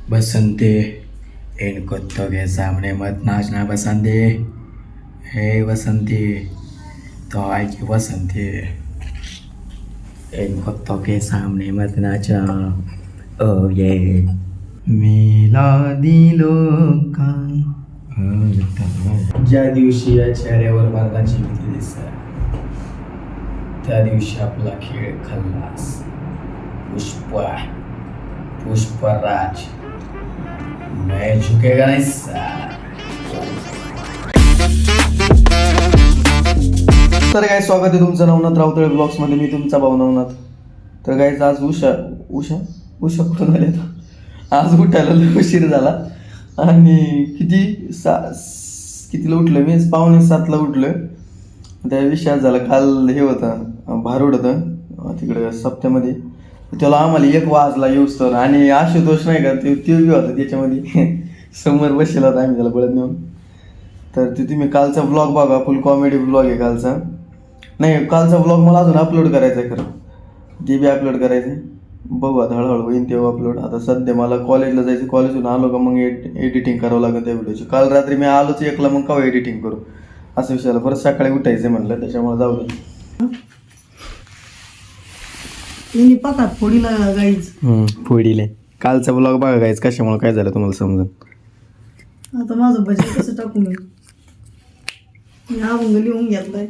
बसंती इनको तो के सामने मत नाचना बसंती। हे बसंती तो आई की बसंती इनको तो के सामने मत नाचा। ओ ये मेला दिलो का ज्या दिवशी या चेहऱ्यावर मरणाची भीती दिसते त्या दिवशी आपला खेळ खल्लास। पुष्पराज मैं झुकेगा नहीं साला। तर काय स्वागत आहे तुमचं नवनाथ रावतळे ब्लॉग्समध्ये. मी तुमचा भाऊ नवनाथ. तर काय आज उषा कुठून आले आज उठायला लय उशीर झाला आणि कितीला उठलं मी 6:45ला उठलं. त्या विषयात झालं काल हे होतं भारूड होतं तिकडे सप्त्यामध्ये. त्याला आम्हाला 1 वाजला येऊस तर आणि आशुतोष नाही का ते बी होता त्याच्यामध्ये समोर बसलेला होता आम्ही त्याला बळत नेऊन. तर ते तुम्ही कालचा ब्लॉग बघा, फुल कॉमेडी ब्लॉग आहे कालचा. नाही कालचा ब्लॉग मला अजून अपलोड करायचा आहे खरं, ते बी अपलोड करायचं आहे. बघू आता हळूहळू होईन तेव्हा अपलोड. आता सध्या मला कॉलेजला जायचं, कॉलेजहून आलो का मग एडिटिंग करावं लागेल त्या व्हिडिओची. काल रात्री मी आलोच 1ला, मग केव्हा एडिटिंग करू असं विषयाला. परत सकाळी उठायचं म्हटलं, त्याच्यामुळे जाऊ दे. फोडीला गाईच फोडीले कालचा ब्लॉग बघा गाईच कशामुळे काय झालं तुम्हाला समजून. आता माझं बजेट कसं टाकून मी अभंग लिहून घेतलाय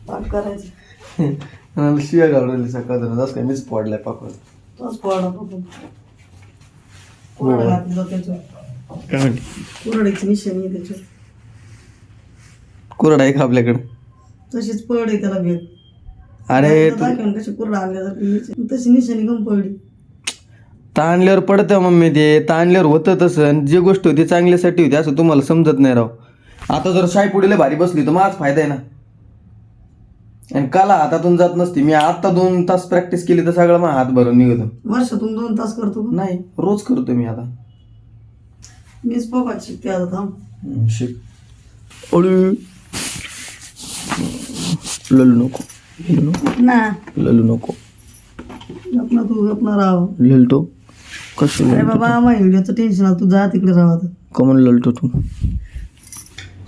पाठ करायचं. शिव्या घालवली सकाळ जसं काय मीच पडलाय पाकड. तोच पोळा टाकून पोळा घातला त्याच्यावर. काय म्हणते कुरडीची निशाणी आहे त्याच्यावर. कुरडा आहे का आपल्याकडं? तशीच पडे त्याला भेट. अरे कशी कुरडा आणल्या तशी निशाणी कम पडली. ताणल्यावर पडतं मम्मी, ते ताणल्यावर होतं तसं. जे गोष्ट होती चांगल्यासाठी होती असं तुम्हाला समजत नाही राव. आता जर शायपुडीला भारी बसली तर माझ फायदा आहे ना. आणि काला हातातून जात नसती. मी आता 2 तास प्रॅक्टिस केली तर सगळं माझा हात भरून निघतो. वर्षातून 2 तास करतो का? नाही रोज करतो मी आता. मीच पोकात शिकते आता. थांब शिक. ललू नको ना ललू नको आपला तू आपला राव ललतो कसं. अरे बाबा माझ्या व्हिडिओचं टेन्शन आलं, तू जा तिकडे राहा आता. कमन ललतो तू.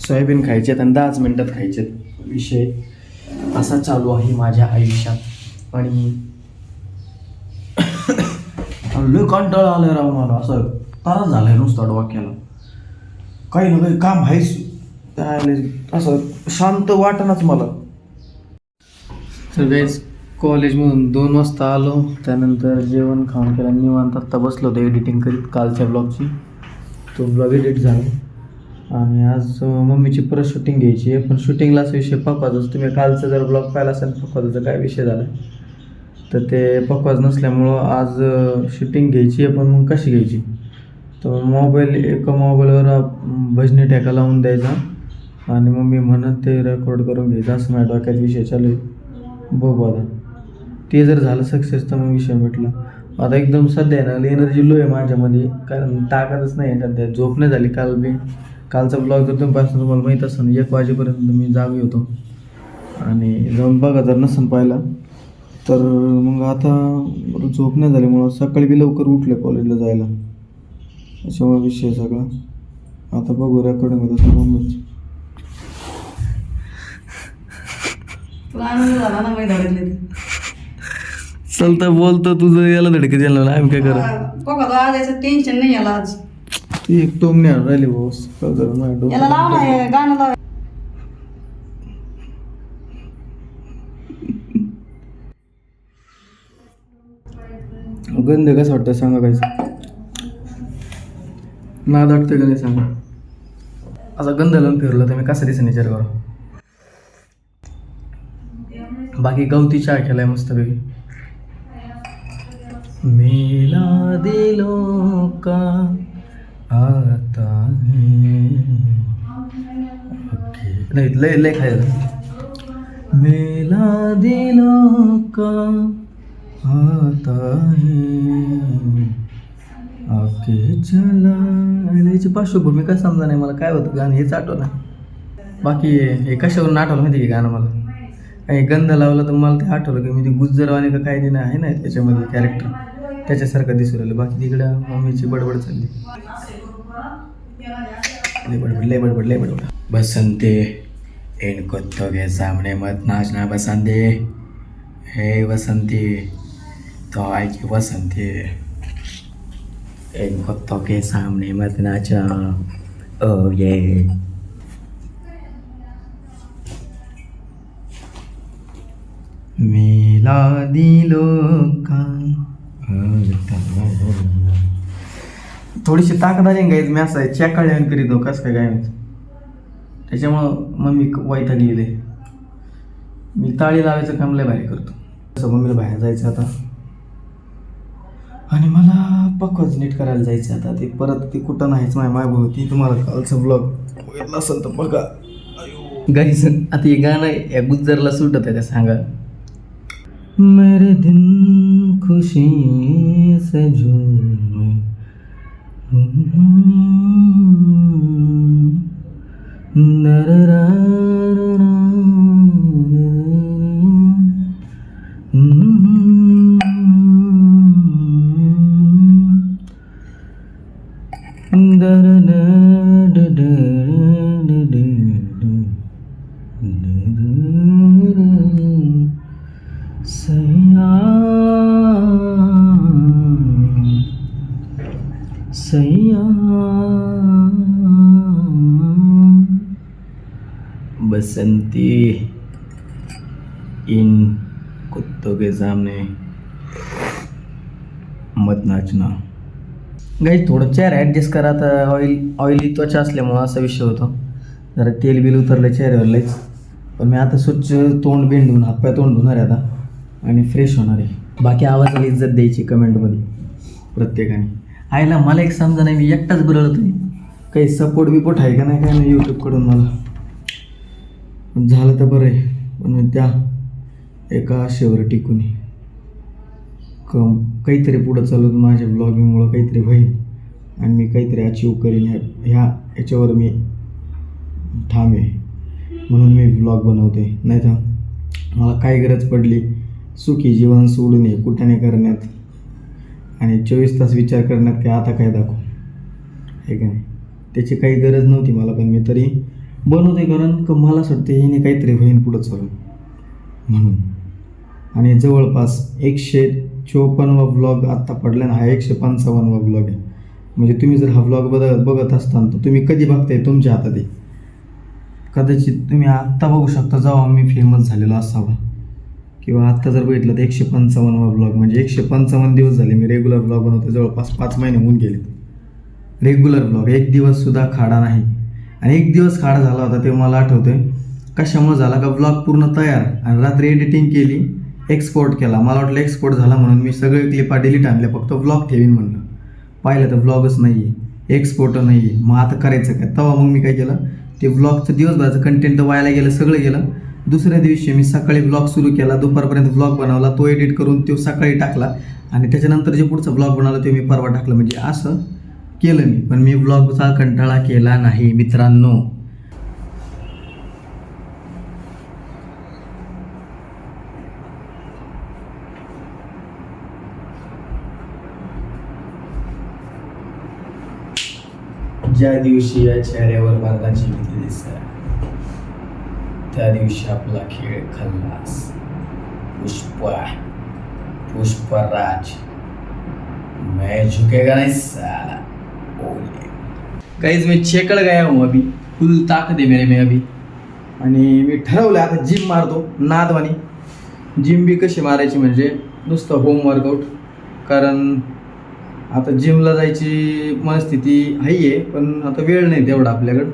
सोयाबीन खायचेत आणि 10 मिनिटात खायचेत. विषय असा चालू आहे माझ्या आयुष्यात. आणि लय कंटाळा आलाय राव मला. असं ताराच झालाय नुसता डोक्याला. काही ना काही काम आहेच त्या असं शांत वाटणच मला. तर गाईज कॉलेजमधून 2 वाजता आलो. त्यानंतर जेवण खाऊन केलं, निवांत आत्ता बसलो होतो एडिटिंग करीत कालच्या ब्लॉगची. तो ब्लॉग एडिट झाला आणि आज मम्मीची परत शूटिंग घ्यायची आहे. पण शूटिंगला असा विषय पकवायचा. तुम्ही कालचा जर ब्लॉग पाहिला असेल पकवायचा काय विषय झाला तर ते पकवाज नसल्यामुळं आज शूटिंग घ्यायची आहे. पण मग कशी घ्यायची तर एका मोबाईलवर भजनी टॅका लावून द्यायचा आणि मम्मी म्हणत ते रेकॉर्ड करून घ्यायचं. असं माझ्या डोक्यात विषय चालू आहे. बघू आता ते जर झालं सक्सेस तर मग विषय भेटला. आता एकदम सध्या आहे ना एनर्जी लो आहे माझ्यामध्ये, कारण ताकदच नाही आहे सध्या. झोप नाही झाली काल बी. कालचा ब्लॉग जर तुम्हाला माहीत असेल 1 वाजेपर्यंत मी जागे होतो. आणि जाऊन बघा जर नसेल पाहिला तर. मग आता झोप नाही झाल्यामुळं सकाळी बी लवकर उठले कॉलेजला जायला, त्याच्यामुळे विषय सगळा. आता बघू रेकॉर्डिंग होतं तर मम्मीच. तुला आनंद झाला ना माहिती धडकले ते. चलता बोलतो तुझं याला धडके द्यायला आम्ही काय करा. बघा तो आज याचं टेन्शन नाही याला. आज तू एक टोमणे आणून राहिली बॉस. याला लाव ना हे गाणं लाव. गंध कसं वाटतं सांगा काहीच. नाद वाटतं का नाही सांगा. असा गंध लावून फिरलं तर मी कसं दिसेन विचार करा. बाकी गवती चहा केलाय मस्तपैकी. मेला दिलो का आता नाही लय लय खायला. मेला दिलो का आता आके चला. याची पार्श्वभूमी काय समजा नाही मला. काय होतं गाणं हेच आठवलं. बाकी हे कशावरून आठवलं माहिती की गाणं मला. काही गंध लावला तर मला ते आठवलं की मी ते गुज्जरवाणी का काही नाही आहे ना त्याच्यामध्ये कॅरेक्टर. त्याच्यासारखं दिसू राहिलं. बाकी तिकडं मम्मीची बडबड चालली. लय बडबड. बसंती इन कुत्तों के सामने मत नाचना बसंती. हे बसंती तो आई की बसंती. इन कुत्तों के सामने मत नाचना. ओ ये मेला दिलो का. थोडीशी ताकद आली गाईज. मी असं चॅकाळ्यान करीतो कसं काय काय माहिती. त्याच्यामुळं मम्मी वैतागलेली. मी ताळी लावायचं काम लय भारी करतो. तसं मम्मीला बाहेर जायचं आता आणि मला पक्कच नीट करायला जायचं आता. ते परत ती कुठं नाहीच माय भोवती. तुम्हाला कालचं ब्लॉग बघितलं असेल तर बघा. गाईज आता हे गाणं या गुज्जरला सुटत आहे का सांगा. मेरे दिन खुशी से झूमे बसंती इन कुत्तों के सामने मत नाचना. गाईज थोडं चेहरा ॲडजस्ट करा. आता ऑइली त्वचा असल्यामुळं असा विषय होतो. जरा तेल बिल उतरलं चेहऱ्यावर लईच. पण मी आता स्वच्छ तोंड बिंडून हातपाय तोंड धुणार आहे आता आणि फ्रेश होणार आहे. बाकी आवाजाला इज्जत द्यायची कमेंटमध्ये प्रत्येकाने. आईला मला एक समजा नाही. मी एकटाच बरळतोय. काही सपोर्ट बिपोर्ट आहे का नाही काय नाही यूट्यूबकडून मला. झालं तर बरं आहे. पण मी त्या एका आशेवर टिकून काहीतरी पुढं चालून माझ्या ब्लॉगिंगमुळं काहीतरी होईल आणि मी काहीतरी अचीव करीन. ह्याच्यावर मी ठाम आहे. म्हणून मी ब्लॉग बनवते. नाही तर मला काय गरज पडली सुखी जीवन सोडून ये कुठाने करण्यात आणि 24 तास विचार करण्यात काय आता काय दाखवू हे का नाही. त्याची काही गरज नव्हती मला. पण मी तरी बनवते कारण का मला असं वाटतं हिने काहीतरी होईन पुढं चालून म्हणून. आणि जवळपास 154वा ब्लॉग आत्ता पडला ना. हा 155वा ब्लॉग आहे. म्हणजे तुम्ही जर हा ब्लॉग बघत असताल तर तुम्ही कधी बघताय तुमच्या हातात आहे. कदाचित तुम्ही आत्ता बघू शकता जेव्हा मी फेमस झालेलो असावा किंवा आत्ता जर बघितलं तर 155वा ब्लॉग. म्हणजे 155 दिवस झाले मी रेग्युलर ब्लॉग बनवते. जवळपास 5 महिने होऊन गेले रेग्युलर ब्लॉग. एक दिवससुद्धा खाडा नाही. आणि एक दिवस खाडा झाला होता ते मला आठवतंय. कशामुळे झाला का ब्लॉग पूर्ण तयार आणि रात्री एडिटिंग केली एक्सपोर्ट केला. मला वाटलं एक्सपोर्ट झाला म्हणून मी सगळे क्लिपा डिलीट आणल्या. फक्त ब्लॉग ठेवीन म्हणलं. पाहिलं तर ब्लॉगच नाही आहे एक्सपोर्ट नाही आहे. मग आता करायचं काय. तेव्हा मग मी काय केलं ते ब्लॉगचं दिवसभराचं कंटेंट तर व्हायला गेलं सगळं गेलं. दुसऱ्या दिवशी मी सकाळी ब्लॉग सुरू केला. दुपारपर्यंत ब्लॉग बनवला. तो एडिट करून तो सकाळी टाकला आणि त्याच्यानंतर जे पुढचा ब्लॉग बनवला ते मी परवा टाकलं. म्हणजे असं केलं मी. पण मी ब्लॉगचा कंटाळा केला नाही मित्रांनो. ज्या दिवशी या चेहऱ्यावर मरणाची भीती दिसते त्या दिवशी आपला खेळ खल्लास. पुष्पराज मैं झुकेगा नहीं साला. गाइस मैं चेकड़ गया हूँ अभी. फुल ताकत है मेरे में अभी. आणि मी ठरवलं आता जिम मारतो नादवानी. जिम बी कशी मारायची म्हणजे नुसतं होम वर्कआउट. कारण आता जिमला जायची मनस्थिती आहे पण आता वेळ नाही तेवढा आपल्याकडं.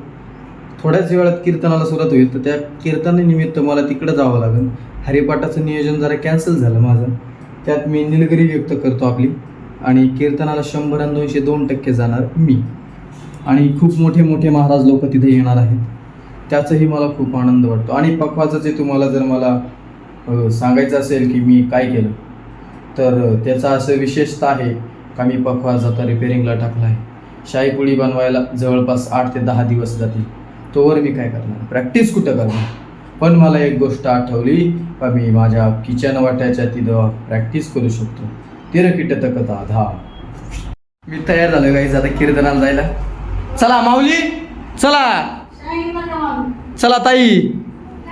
थोड्याच वेळात कीर्तनाला सुरुवात होईल तर त्या कीर्तनानिमित्त मला तिकडं जावं लागेल. हरिपाठाचं नियोजन जरा कॅन्सल झालं माझं. त्यात मी निलगिरी व्यक्त करतो आपली आणि कीर्तनाला 100 आणि 200 2% जाणार मी. आणि खूप मोठे मोठे महाराज लोक तिथे येणार आहेत. त्याचाही मला खूप आनंद वाटतो. आणि पखवाजाचे तुम्हाला जर मला सांगायचं असेल की मी काय केलं तर त्याचा असं विशेषता आहे का मी पखवाज आता रिपेरिंगला टाकला आहे. शाहीपुडी बनवायला जवळपास 8 ते 10 दिवस जातील. तोवर मी काय करणार प्रॅक्टिस कुठं करणार. पण मला एक गोष्ट आठवली का मी माझ्या किचन वाट्याच्या तिथं प्रॅक्टिस करू शकतो. तिरकिट तकता धा. मी तयार झालो गाईज आता कीर्तनाला जायला. चला माऊली चला. चला ताई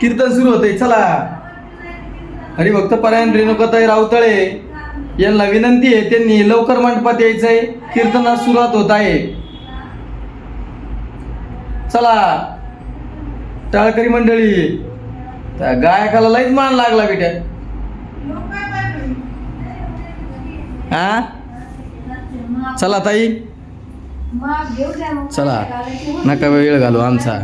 कीर्तन सुरू होते. चला. हरिभक्त परायण रेणुकाताई रावतळे यांना विनंती आहे, त्यांनी लवकर मंडपात यायचंय. कीर्तनास सुरुवात होत आहे. चला टाळकरी मंडळी. त्या गायकाला लईच मान लागला बेटा. हा चला ताई चला, नका वेळ घालू आमचा.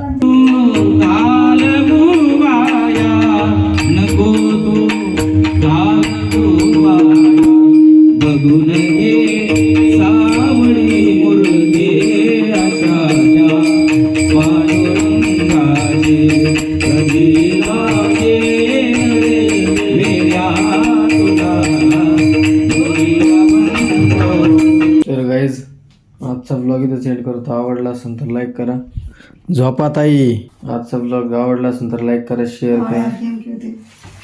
आजचा ब्लॉग इथं सेंड करतो. आवडला असेल तर लाईक करा. झोपा ताई. आजचा ब्लॉग आवडला असेल तर लाईक करा, शेअर करा,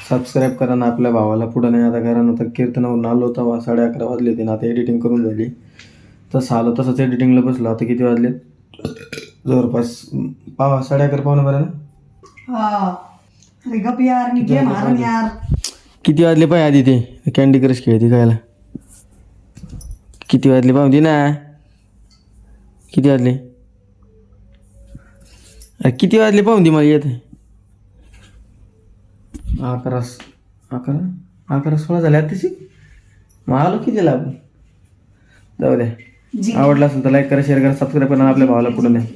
सबस्क्राईब करा ना आपल्या भावाला. पुढं नाही आता कारण आता कीर्तनावरून आलो होता 11:30 वाजले होते ना. आता एडिटिंग करून झाली. तसं आलं तसंच एडिटिंगला बसलो. आता किती वाजले? जवळपास 11:30 पावणे बरं ना. हा अरे गप यार, मी गेम हारन यार. किती वाजले पाय आधी ते कॅन्डी क्रश खेळते खायला. किती वाजले पाहून दे ना. किती वाजले? अरे किती वाजले पाहून दे मला. येत 11:16 झाले आता तशी. मग आलो किती लाभ. जाऊ द्या. आवडला असेल तर लाईक करा, शेअर करा, सबस्क्राईब करा. आपल्या भावाला पुढे नाही.